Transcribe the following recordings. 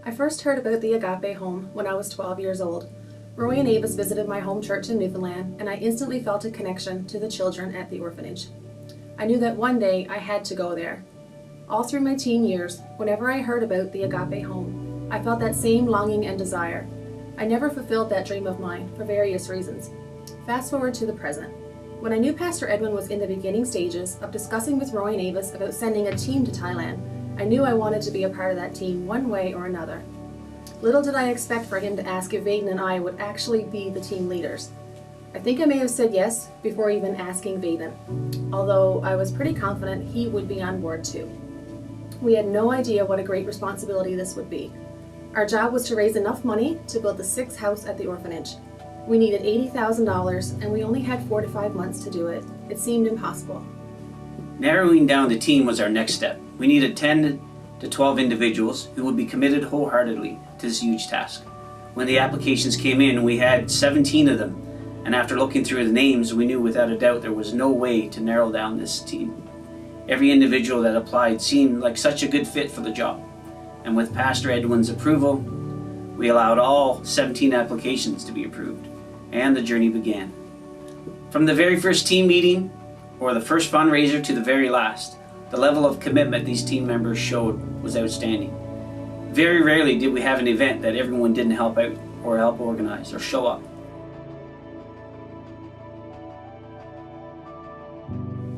I first heard about the AGAPE home when I was 12 years old. Roy and Avis visited my home church in Newfoundland, and I instantly felt a connection to the children at the orphanage. I knew that one day I had to go there. All through my teen years, whenever I heard about the AGAPE home, I felt that same longing and desire. I never fulfilled that dream of mine for various reasons. Fast forward to the present. When I knew Pastor Edwin was in the beginning stages of discussing with Roy and Avis about sending a team to Thailand, I knew I wanted to be a part of that team one way or another. Little did I expect for him to ask if Vaden and I would actually be the team leaders. I think I may have said yes before even asking Vaden, although I was pretty confident he would be on board too. We had no idea what a great responsibility this would be. Our job was to raise enough money to build the 6th house at the orphanage. We needed $80,000 and we only had 4 to 5 months to do it. It seemed impossible. Narrowing down the team was our next step. We needed 10 to 12 individuals who would be committed wholeheartedly to this huge task. When the applications came in, we had 17 of them, and after looking through the names, we knew without a doubt there was no way to narrow down this team. Every individual that applied seemed like such a good fit for the job, and with Pastor Edwin's approval, we allowed all 17 applications to be approved, and the journey began. From the very first team meeting, or the first fundraiser, to the very last, the level of commitment these team members showed was outstanding. Very rarely did we have an event that everyone didn't help out, or help organize, or show up.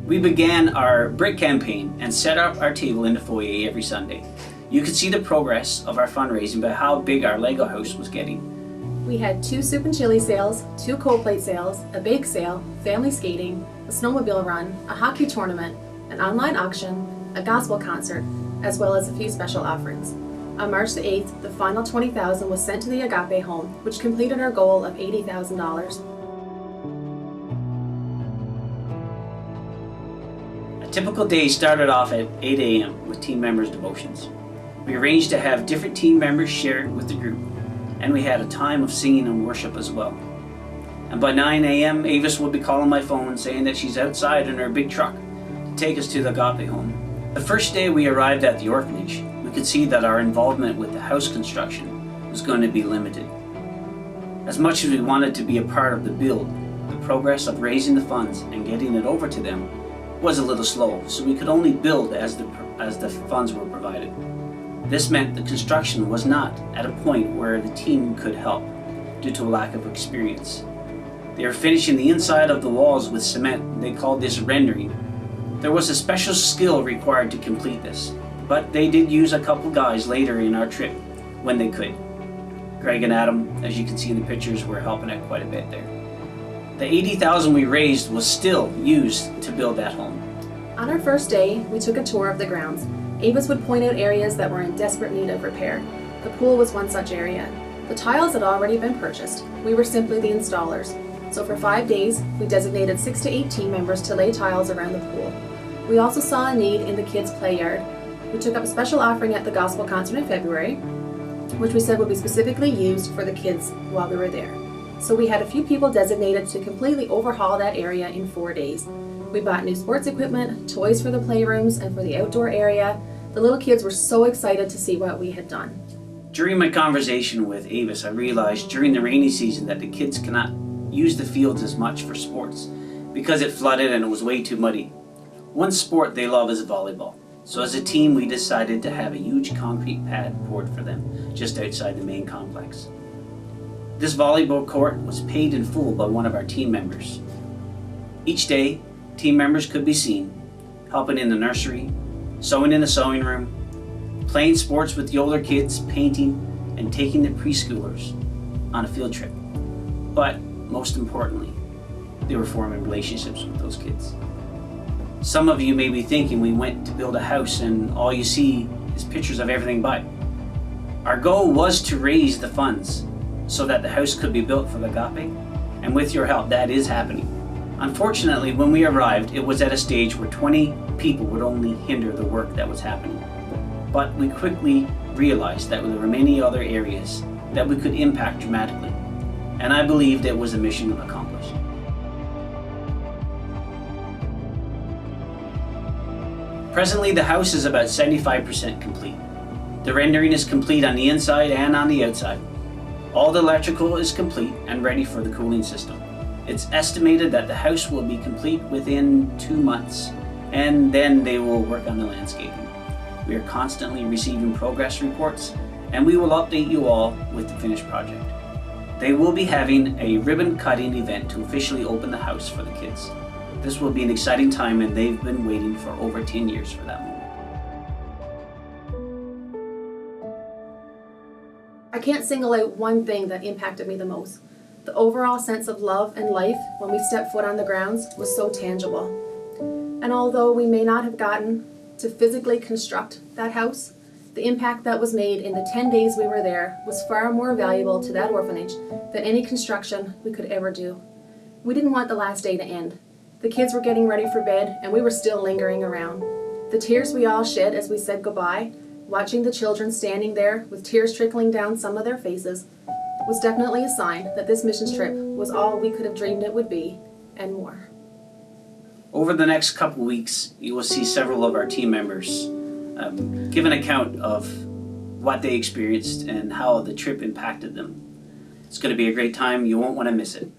We began our brick campaign and set up our table in the foyer every Sunday. You could see the progress of our fundraising by how big our Lego house was getting. We had 2 soup and chili sales, 2 cold plate sales, a bake sale, family skating, a snowmobile run, a hockey tournament, an online auction, a gospel concert, as well as a few special offerings. On March the 8th, the final $20,000 was sent to the AGAPE home, which completed our goal of $80,000. A typical day started off at 8 a.m. with team members' devotions. We arranged to have different team members share with the group, and we had a time of singing and worship as well. And by 9 a.m., Avis would be calling my phone saying that she's outside in her big truck to take us to the AGAPE home. The first day we arrived at the orphanage, we could see that our involvement with the house construction was going to be limited. As much as we wanted to be a part of the build, the progress of raising the funds and getting it over to them was a little slow, so we could only build as the funds were provided. This meant the construction was not at a point where the team could help due to a lack of experience. They were finishing the inside of the walls with cement. They called this rendering. There was a special skill required to complete this, but they did use a couple guys later in our trip when they could. Greg and Adam, as you can see in the pictures, were helping out quite a bit there. The $80,000 we raised was still used to build that home. On our first day, we took a tour of the grounds. Avis would point out areas that were in desperate need of repair. The pool was one such area. The tiles had already been purchased. We were simply the installers. So for 5 days, we designated 6 to 8 team members to lay tiles around the pool. We also saw a need in the kids' play yard. We took up a special offering at the gospel concert in February, which we said would be specifically used for the kids while we were there. So we had a few people designated to completely overhaul that area in 4 days. We bought new sports equipment, toys for the playrooms, and for the outdoor area. The little kids were so excited to see what we had done. During my conversation with Avis, I realized during the rainy season that the kids cannot use the fields as much for sports because it flooded and it was way too muddy. One sport they love is volleyball. So as a team, we decided to have a huge concrete pad poured for them just outside the main complex. This volleyball court was paid in full by one of our team members. Each day, team members could be seen helping in the nursery, sewing in the sewing room, playing sports with the older kids, painting, and taking the preschoolers on a field trip. But most importantly, they were forming relationships with those kids. Some of you may be thinking we went to build a house and all you see is pictures of everything but. Our goal was to raise the funds so that the house could be built for the AGAPE, and with your help that is happening. Unfortunately, when we arrived, it was at a stage where 20 people would only hinder the work that was happening. But we quickly realized that there were many other areas that we could impact dramatically, and I believed it was a mission accomplished. Presently, the house is about 75% complete. The rendering is complete on the inside and on the outside. All the electrical is complete and ready for the cooling system. It's estimated that the house will be complete within 2 months, and then they will work on the landscaping. We are constantly receiving progress reports, and we will update you all with the finished project. They will be having a ribbon cutting event to officially open the house for the kids. This will be an exciting time, and they've been waiting for over 10 years for that moment. I can't single out one thing that impacted me the most. The overall sense of love and life when we stepped foot on the grounds was so tangible. And although we may not have gotten to physically construct that house, the impact that was made in the 10 days we were there was far more valuable to that orphanage than any construction we could ever do. We didn't want the last day to end. The kids were getting ready for bed and we were still lingering around. The tears we all shed as we said goodbye, watching the children standing there with tears trickling down some of their faces, was definitely a sign that this missions trip was all we could have dreamed it would be, and more. Over the next couple weeks, you will see several of our team members give an account of what they experienced and how the trip impacted them. It's going to be a great time. You won't want to miss it.